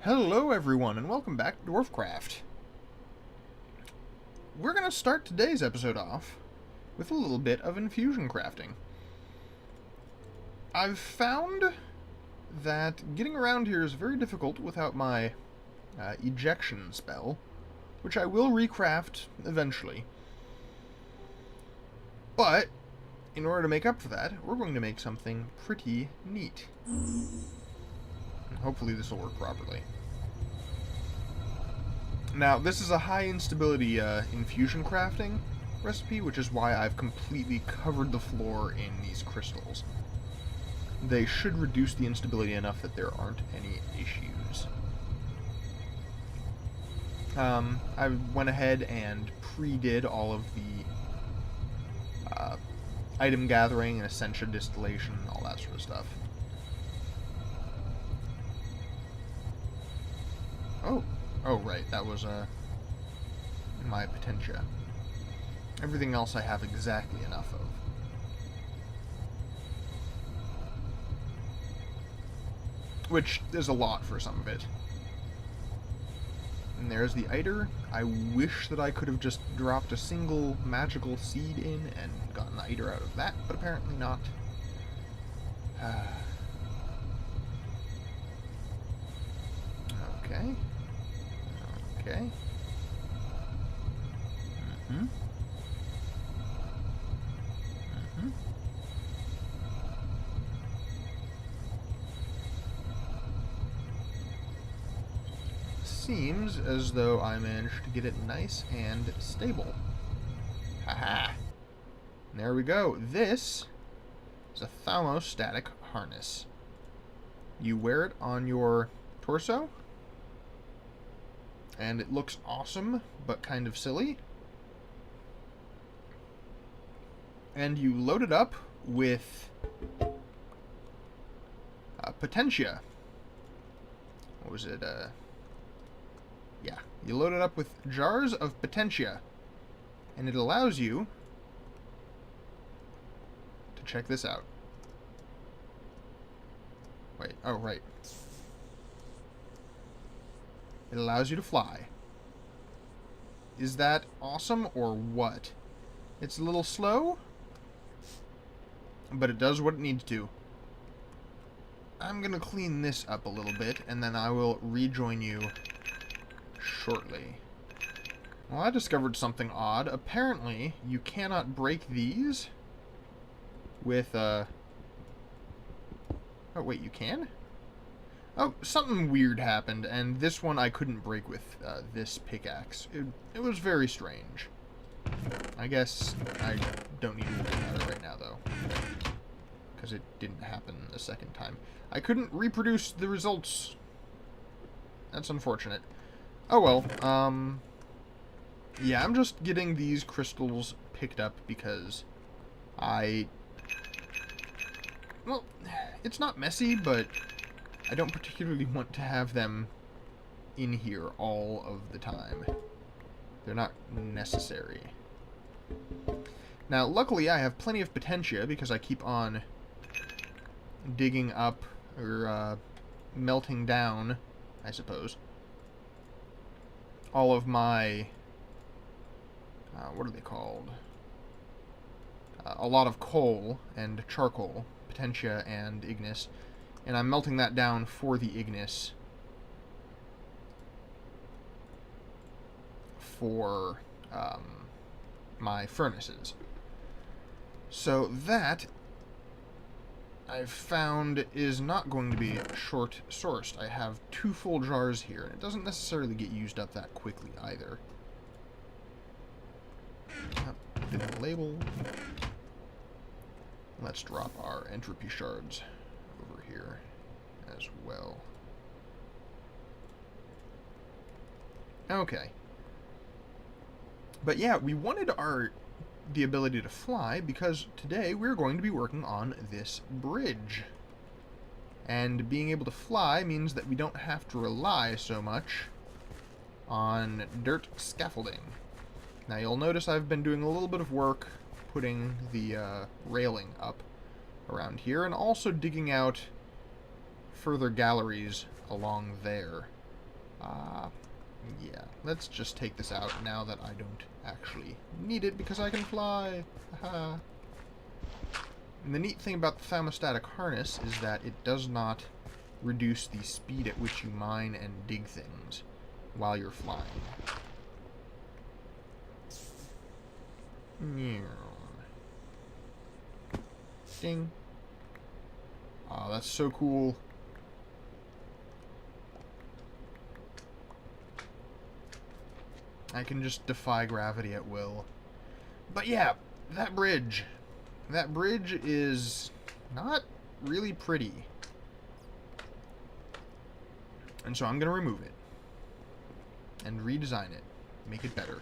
Hello everyone and welcome back to Dwarfcraft. We're going to start today's episode off with a little bit of infusion crafting. I've found that getting around here is very difficult without my ejection spell, which I will recraft eventually. But in order to make up for that, we're going to make something pretty neat. And hopefully this will work properly. Now, this is a high instability infusion crafting recipe, which is why I've completely covered the floor in these crystals. They should reduce the instability enough that there aren't any issues. I went ahead and pre-did all of the item gathering and essentia distillation, all that sort of stuff. Oh, right, that was my potentia. Everything else I have exactly enough of. Which is a lot for some of it. And there's the Eider. I wish that I could have just dropped a single magical seed in and gotten the Eider out of that, but apparently not. Okay. Okay. Seems as though I managed to get it nice and stable. Haha. There we go. This is a Thaumostatic Harness. You wear it on your torso, and it looks awesome, but kind of silly. And you load it up with potentia. What was it? Yeah, you load it up with jars of potentia, and it allows you to check this out. Wait, oh, right. It allows you to fly. Is that awesome or what? It's a little slow, but it does what it needs to. I'm gonna clean this up a little bit, and then I will rejoin you shortly. Well, I discovered something odd. Apparently, you cannot break these with, Oh, wait, you can? Oh, something weird happened, and this one I couldn't break with this pickaxe. It was very strange. I guess I don't need to worry about it right now, though, because it didn't happen the second time. I couldn't reproduce the results. That's unfortunate. Oh well, yeah, I'm just getting these crystals picked up because well, it's not messy, but I don't particularly want to have them in here all of the time. They're not necessary. Now, luckily, I have plenty of potentia because I keep on digging up, or melting down, I suppose, all of my, what are they called? A lot of coal and charcoal, potentia and ignis, and I'm melting that down for the ignis for my furnaces. So that, I've found, is not going to be short-sourced. I have 2 full jars here, and it doesn't necessarily get used up that quickly either. Fit the label. Let's drop our entropy shards over here as well. Okay. But yeah, we wanted the ability to fly because today we're going to be working on this bridge. And being able to fly means that we don't have to rely so much on dirt scaffolding. Now you'll notice I've been doing a little bit of work putting the railing up around here and also digging out further galleries along there. Yeah, let's just take this out now that I don't actually need it because I can fly. Haha. And the neat thing about the Thaumostatic Harness is that it does not reduce the speed at which you mine and dig things while you're flying. Ding. Oh, that's so cool. I can just defy gravity at will. But yeah, that bridge. That bridge is not really pretty. And so I'm going to remove it. And redesign it. Make it better.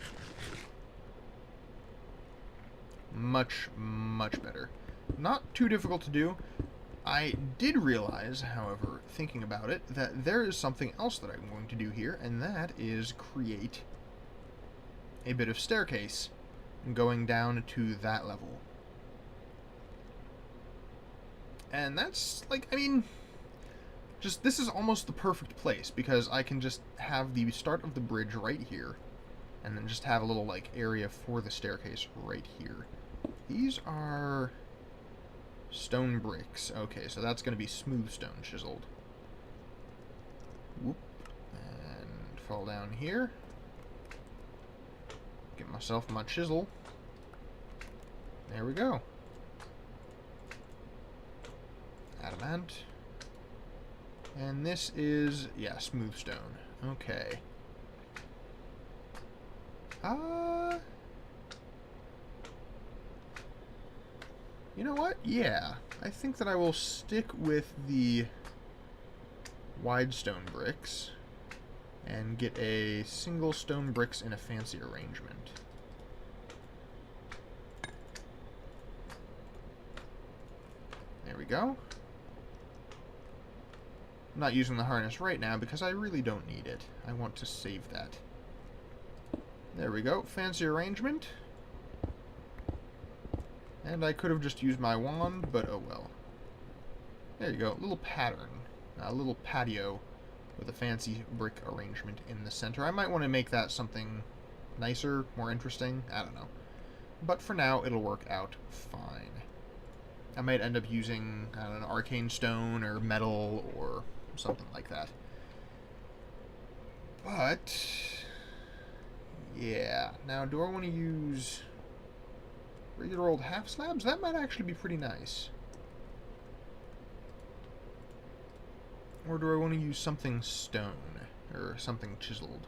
Much, much better. Not too difficult to do. I did realize, however, thinking about it, that there is something else that I'm going to do here, and that is create a bit of staircase going down to that level. And that's, like, I mean, just, this is almost the perfect place, because I can just have the start of the bridge right here, and then just have a little, like, area for the staircase right here. These are stone bricks. Okay, so that's going to be smooth stone chiseled. Whoop. And fall down here. Get myself my chisel. There we go. Adamant. And this is, yeah, smooth stone. Okay. You know what? Yeah. I think that I will stick with the wide stone bricks and get a single stone bricks in a fancy arrangement. There we go. I'm not using the harness right now because I really don't need it. I want to save that. There we go. Fancy arrangement. And I could have just used my wand, but oh well. There you go. A little pattern. A little patio with a fancy brick arrangement in the center. I might want to make that something nicer, more interesting. I don't know. But for now, it'll work out fine. I might end up using, I don't know, arcane stone or metal or something like that. But yeah. Now, do I want to use regular old half slabs? That might actually be pretty nice. Or do I want to use something stone or something chiseled?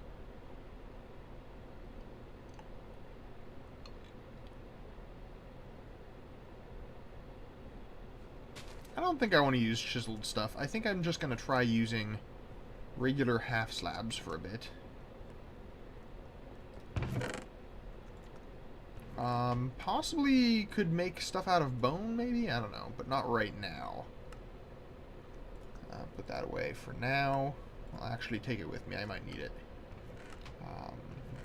I don't think I want to use chiseled stuff. I think I'm just going to try using regular half slabs for a bit. Possibly could make stuff out of bone, maybe? I don't know, but not right now. Put that away for now. I'll actually take it with me. I might need it.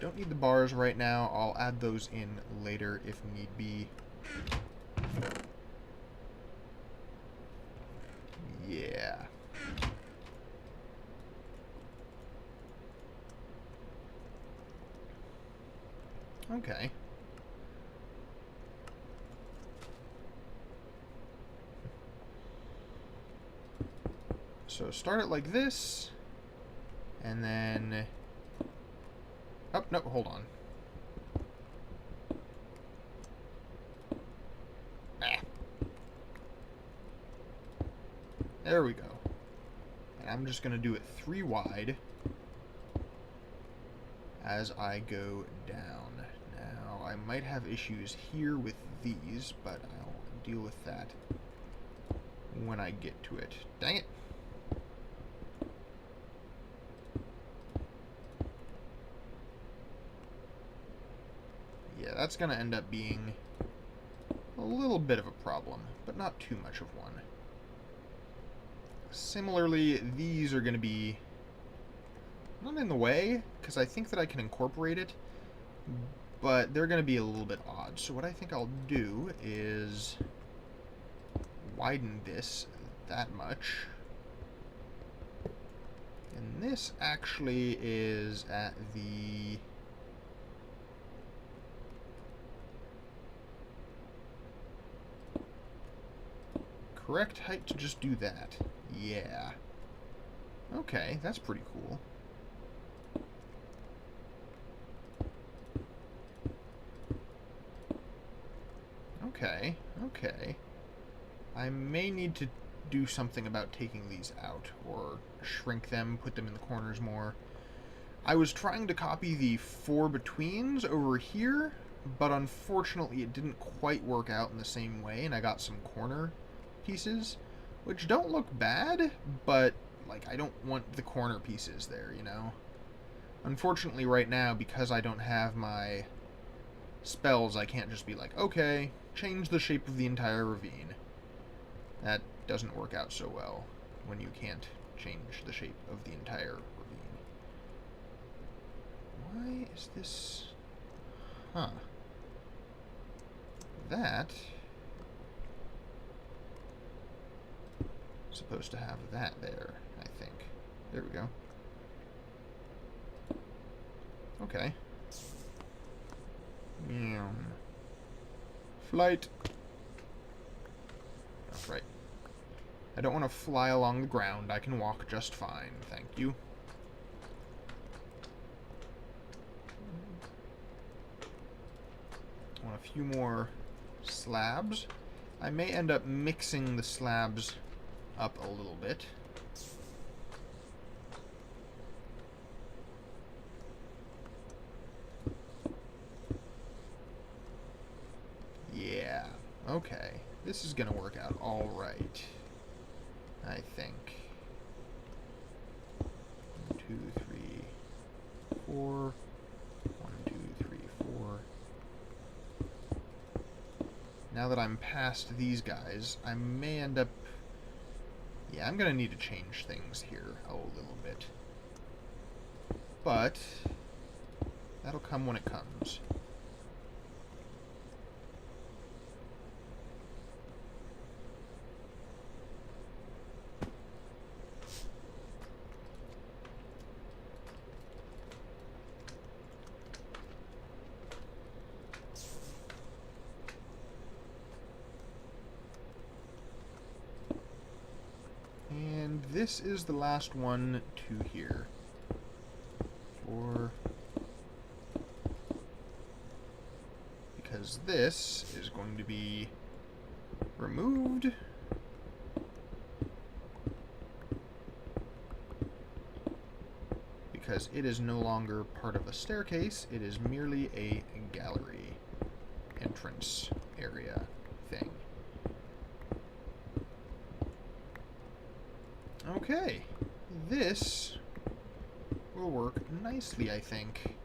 Don't need the bars right now. I'll add those in later if need be. Yeah. Okay. So start it like this, and then... Oh, no, hold on. Ah. There we go. And I'm just going to do it 3 wide as I go down. Now, I might have issues here with these, but I'll deal with that when I get to it. Dang it. Yeah, that's going to end up being a little bit of a problem, but not too much of one. Similarly, these are going to be not in the way, because I think that I can incorporate it, but they're going to be a little bit odd. So what I think I'll do is widen this that much. And this actually is at the... correct height to just do that. Yeah. Okay, that's pretty cool. Okay, okay. I may need to do something about taking these out, or shrink them, put them in the corners more. I was trying to copy the 4-betweens over here, but unfortunately it didn't quite work out in the same way, and I got some corner pieces, which don't look bad, but, like, I don't want the corner pieces there, you know? Unfortunately, right now, because I don't have my spells, I can't just be like, okay, change the shape of the entire ravine. That doesn't work out so well when you can't change the shape of the entire ravine. Why is this... Huh. That... supposed to have that there, I think. There we go. Okay. Flight. That's right. I don't want to fly along the ground. I can walk just fine. Thank you. I want a few more slabs. I may end up mixing the slabs up a little bit. Yeah. Okay. This is gonna work out all right, I think. 1, 2, 3, 4. 1, 2, 3, 4. Now that I'm past these guys, I may end up... yeah, I'm gonna need to change things here a little bit. But that'll come when it comes. And this is the last one to here. 4. Because this is going to be removed. Because it is no longer part of a staircase, it is merely a gallery entrance area thing. Okay, this will work nicely, I think.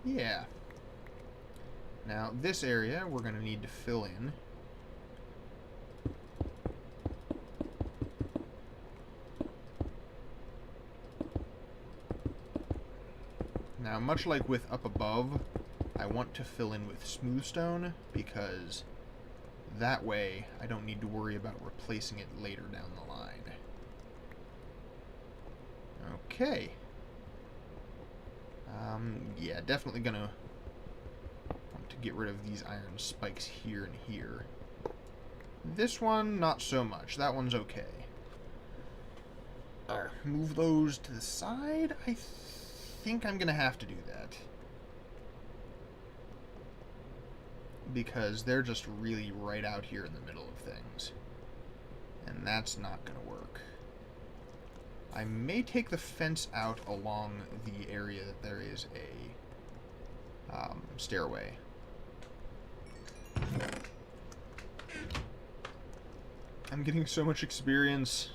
Yeah. Now, this area we're going to need to fill in. Now, much like with up above, I want to fill in with smooth stone, because that way I don't need to worry about replacing it later down the line. Okay. Yeah, definitely gonna want to get rid of these iron spikes here and here. This one, not so much. That one's okay. Move those to the side. I think I'm gonna have to do that, because they're just really right out here in the middle of things, and that's not gonna work. I may take the fence out along the area that there is a stairway. I'm getting so much experience.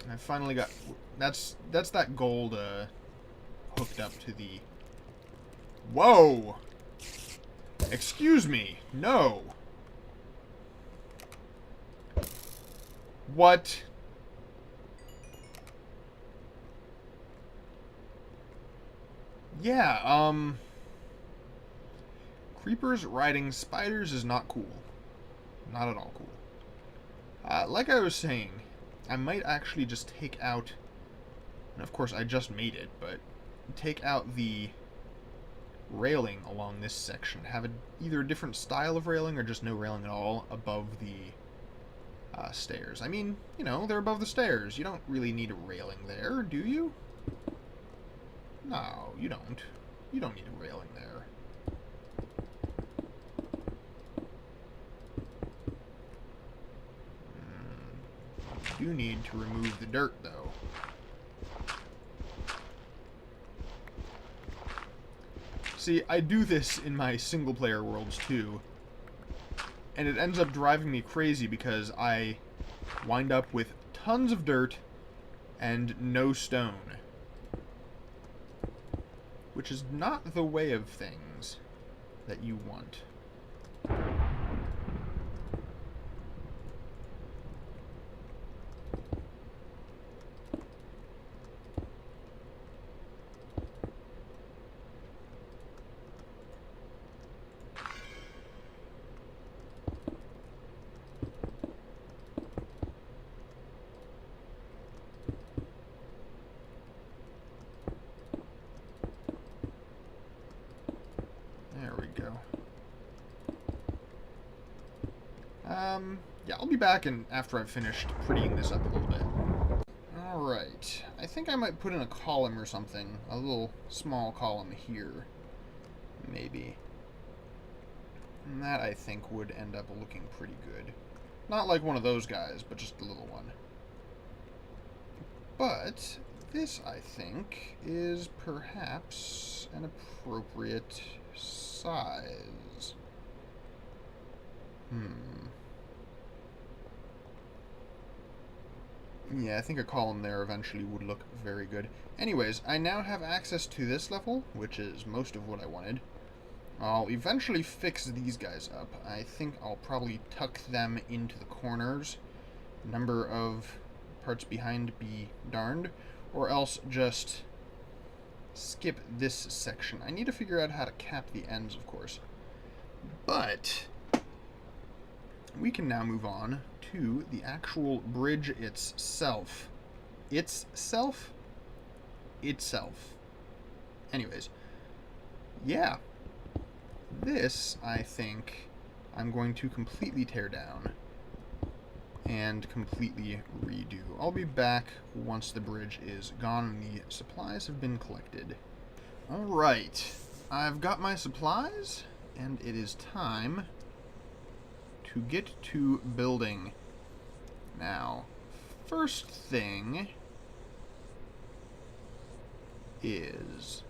I finally got... That's that gold hooked up to the... Whoa! Excuse me! No! What? Yeah, creepers riding spiders is not cool. Not at all cool. Like I was saying, I might actually just take out, and of course I just made it, but take out the railing along this section. Have either a different style of railing or just no railing at all above the stairs. I mean, you know, they're above the stairs. You don't really need a railing there, do you? No, you don't. You don't need a railing there. You need to remove the dirt, though. See, I do this in my single-player worlds, too. And it ends up driving me crazy because I wind up with tons of dirt and no stone. Which is not the way of things that you want. Yeah, I'll be back after I've finished prettying this up a little bit. Alright, I think I might put in a column or something. A little small column here. Maybe. And that, I think, would end up looking pretty good. Not like one of those guys, but just a little one. But this, I think, is perhaps an appropriate size. Yeah, I think a column there eventually would look very good. Anyways, I now have access to this level, which is most of what I wanted. I'll eventually fix these guys up. I think I'll probably tuck them into the corners. Number of parts behind be darned. Or else just skip this section. I need to figure out how to cap the ends, of course. But we can now move on to the actual bridge itself. Itself? Anyways. Yeah. This, I think, I'm going to completely tear down and completely redo. I'll be back once the bridge is gone and the supplies have been collected. Alright. I've got my supplies, and it is time to get to building. Now, first thing is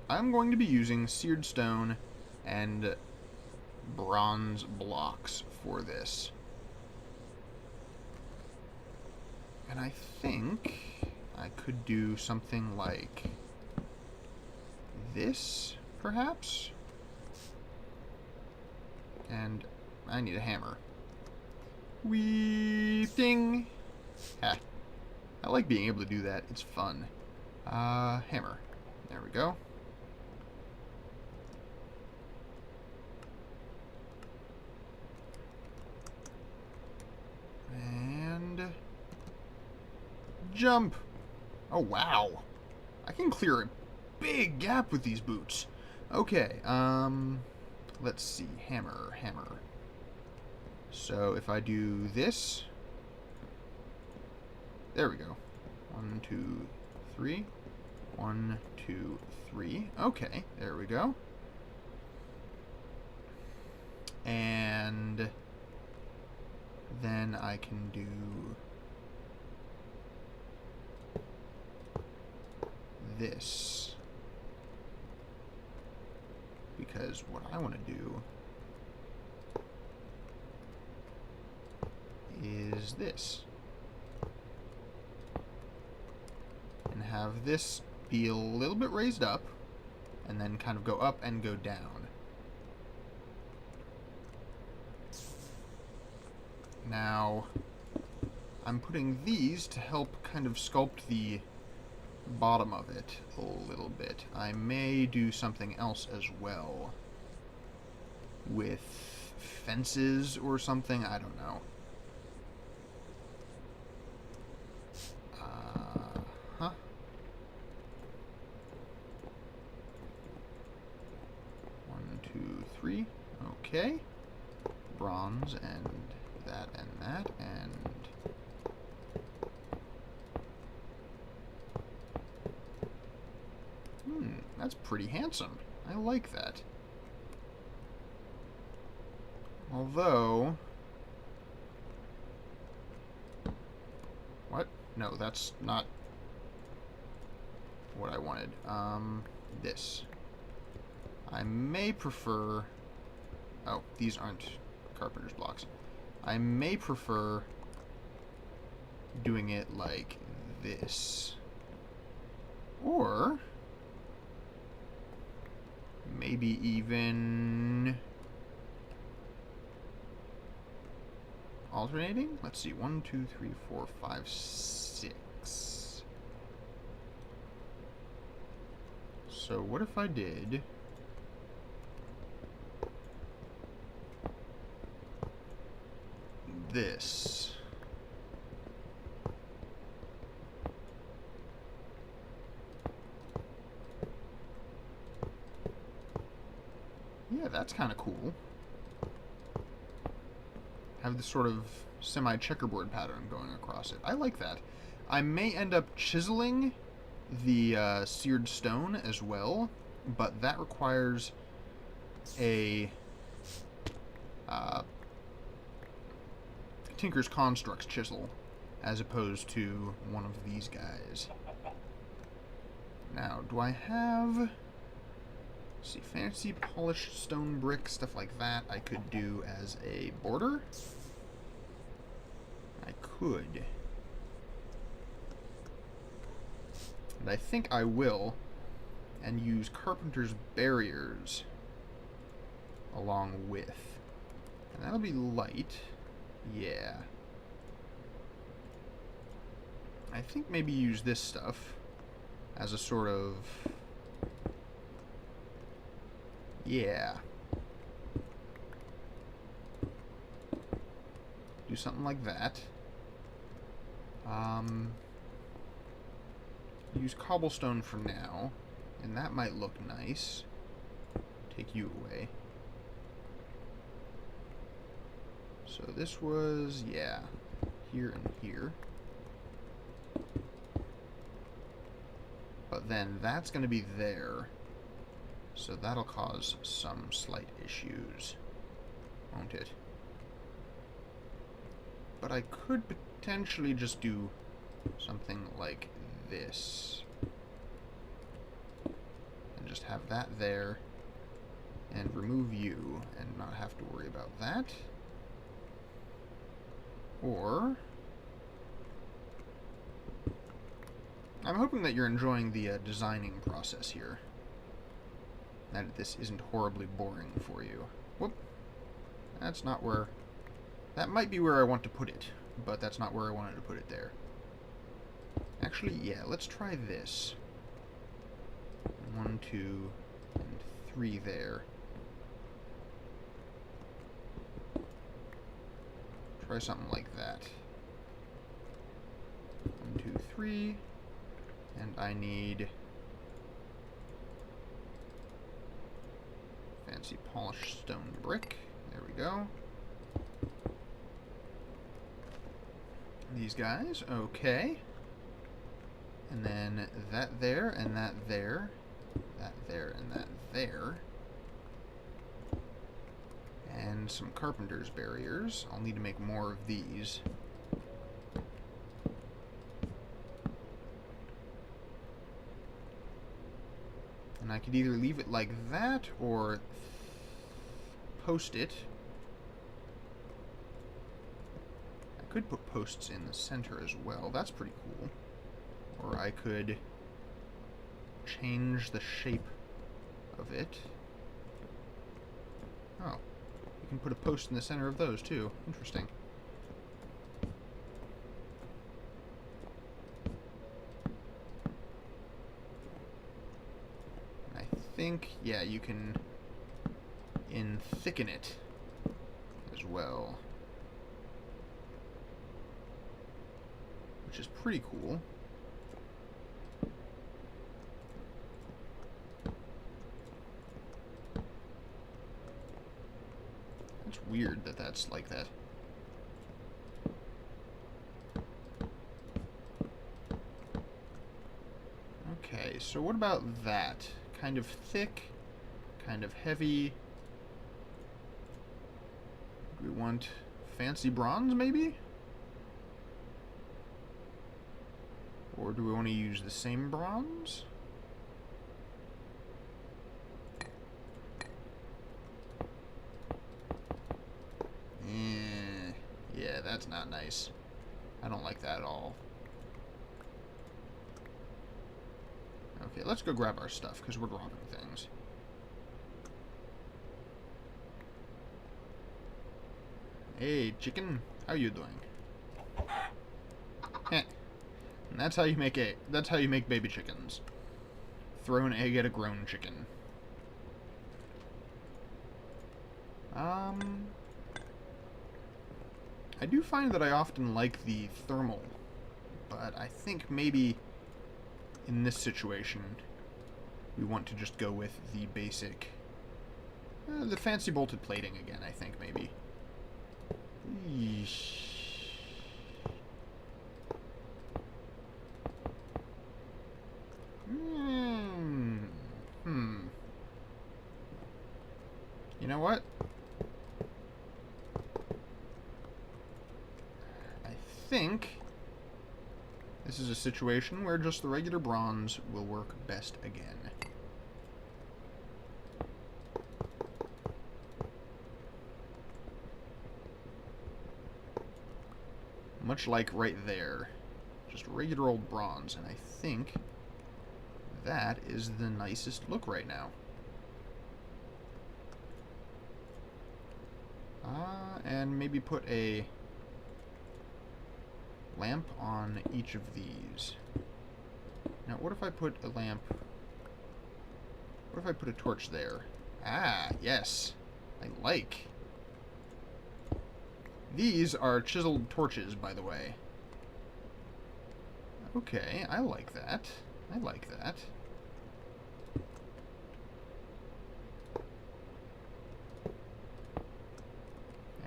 I'm going to be using seared stone and bronze blocks for this. And I think I could do something like this, perhaps? And I need a hammer. Wee ding! Ha. I like being able to do that. It's fun. Hammer. There we go. And jump. Oh, wow. I can clear a big gap with these boots. Okay, let's see. Hammer. So if I do this, there we go. 1, 2, 3. 1, 2, 3. Okay, there we go. And then I can do this. Because what I want to do is this. And have this be a little bit raised up, and then kind of go up and go down. Now, I'm putting these to help kind of sculpt the bottom of it a little bit. I may do something else as well. With fences or something, I don't know. Huh? 1, 2, 3. Okay. Bronze and that and that and... that's pretty handsome. I like that. Although... What? No, that's not what I wanted. This. I may prefer... Oh, these aren't carpenter's blocks. I may prefer doing it like this. Or... maybe even... alternating? Let's see. 1, 2, 3, 4, 5, 6. So what if I did... this? Yeah, that's kind of cool. Have this sort of semi-checkerboard pattern going across it. I like that. I may end up chiseling the seared stone as well, but that requires a Tinker's Constructs chisel as opposed to one of these guys. Now, do I have... let's see, fancy polished stone brick, stuff like that I could do as a border? I could. And I think I will, and use carpenter's barriers along with. And that'll be light. Yeah. I think maybe use this stuff as a sort of... yeah. Do something like that. Use cobblestone for now, and that might look nice. Take you away. So this was, yeah, here and here. But then that's going to be there. So that'll cause some slight issues, won't it? But I could potentially just do something like this. And just have that there. And remove you and not have to worry about that. Or... I'm hoping that you're enjoying the designing process here. That this isn't horribly boring for you. Whoop. That's not where... that might be where I want to put it, but that's not where I wanted to put it there. Actually, yeah, let's try this. 1, 2, and 3 there. Try something like that. 1, 2, 3. And I need fancy polished stone brick. There we go. These guys, okay. And then that there, and that there, that there, and that there. And some carpenter's barriers. I'll need to make more of these. And I could either leave it like that, or post it. I could put posts in the center as well. That's pretty cool. Or I could change the shape of it. Oh, you can put a post in the center of those too. Interesting. think, yeah, you can thicken it as well, which is pretty cool. It's weird that that's like that. Okay, so what about that? Kind of thick, kind of heavy. Do we want fancy bronze, maybe? Or do we want to use the same bronze? Yeah, that's not nice. I don't like that at all. Okay, let's go grab our stuff, because we're dropping things. Hey, chicken, how you doing? Heh. And that's how you make baby chickens. Throw an egg at a grown chicken. I do find that I often like the thermal, but I think maybe in this situation we want to just go with the basic, the fancy bolted plating again, I think, maybe. Yeesh. You know what? I think this is a situation where just the regular bronze will work best again. Much like right there. Just regular old bronze, and I think that is the nicest look right now. And maybe put a lamp on each of these. Now, what if I put a lamp... What if I put a torch there? Ah, yes. I like. These are chiseled torches, by the way. Okay, I like that. I like that.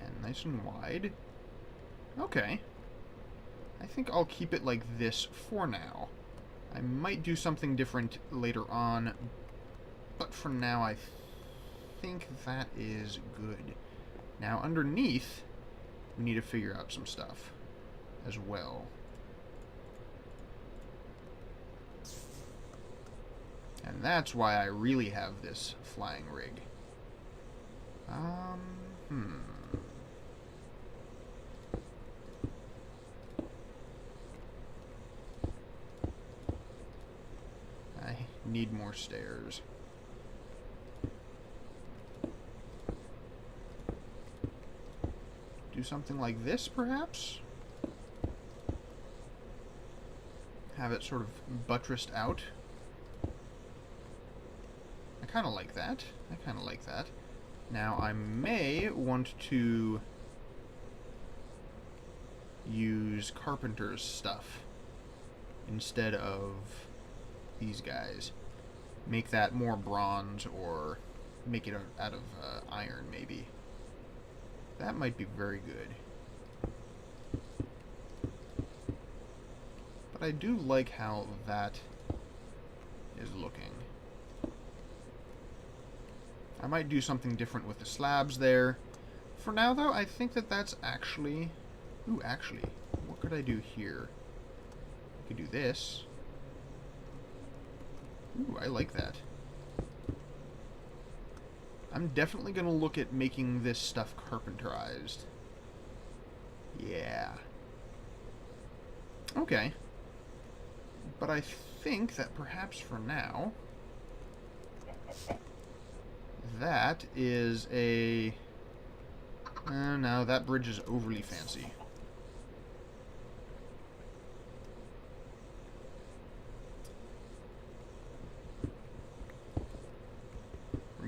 And nice and wide. Okay. I think I'll keep it like this for now. I might do something different later on, but for now I think that is good. Now underneath, we need to figure out some stuff as well. And that's why I really have this flying rig. I need more stairs. Do something like this, perhaps? Have it sort of buttressed out. I kind of like that. I kind of like that. Now, I may want to use carpenter's stuff instead of these guys. Make that more bronze, or make it out of iron, maybe. That might be very good. But I do like how that is looking. I might do something different with the slabs there. For now, though, I think that that's actually... Ooh, actually, what could I do here? I could do this. Ooh, I like that. I'm definitely going to look at making this stuff carpenterized. Yeah. Okay. But I think that perhaps for now... That is a... no, that bridge is overly fancy.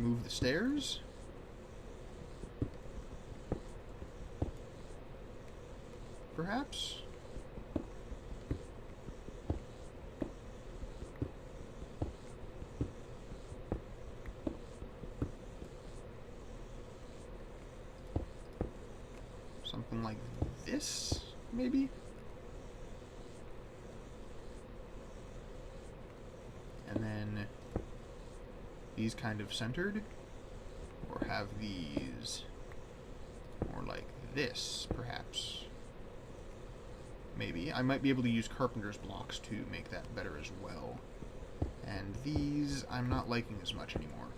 remove the stairs. Perhaps? Something like this, maybe? And then these kind of centered, or have these more like this, perhaps. Maybe. I might be able to use carpenter's blocks to make that better as well. And these I'm not liking as much anymore.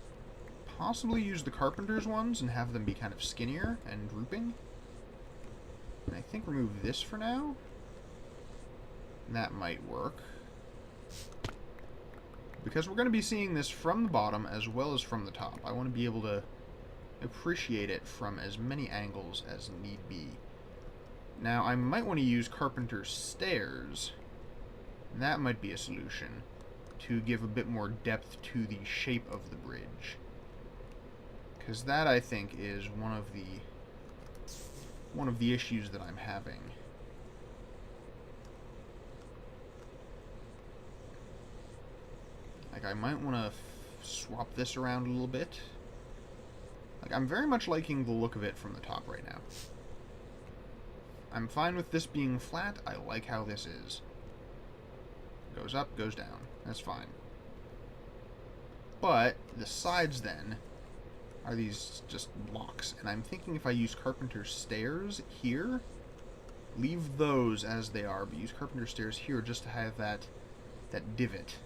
Possibly use the carpenter's ones and have them be kind of skinnier and drooping. And I think remove this for now. That might work. Because we're going to be seeing this from the bottom as well as from the top. I want to be able to appreciate it from as many angles as need be. Now, I might want to use carpenter's stairs. That might be a solution to give a bit more depth to the shape of the bridge. Because that, I think, is one of the issues that I'm having. Like, I might want to swap this around a little bit. Like, I'm very much liking the look of it from the top right now. I'm fine with this being flat. I like how this is. Goes up, goes down. That's fine. But the sides, then, are these just blocks. And I'm thinking if I use carpenter's stairs here, leave those as they are, but use carpenter's stairs here just to have that divot.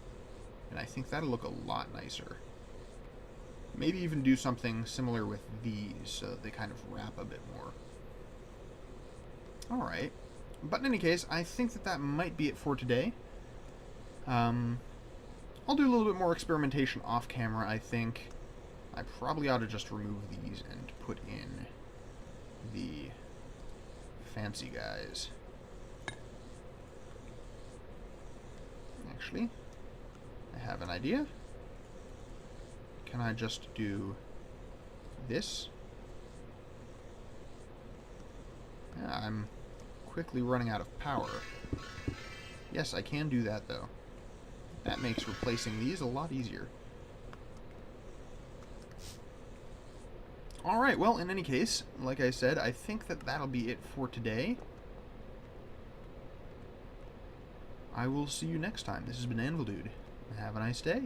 And I think that'll look a lot nicer. Maybe even do something similar with these, so that they kind of wrap a bit more. Alright. But in any case, I think that might be it for today. I'll do a little bit more experimentation off camera, I think. I probably ought to just remove these and put in the fancy guys. Actually, I have an idea. Can I just do this? Yeah, I'm quickly running out of power. Yes, I can do that, though. That makes replacing these a lot easier. Alright, well, in any case, like I said, I think that'll be it for today. I will see you next time. This has been Anvil Dude. Have a nice day.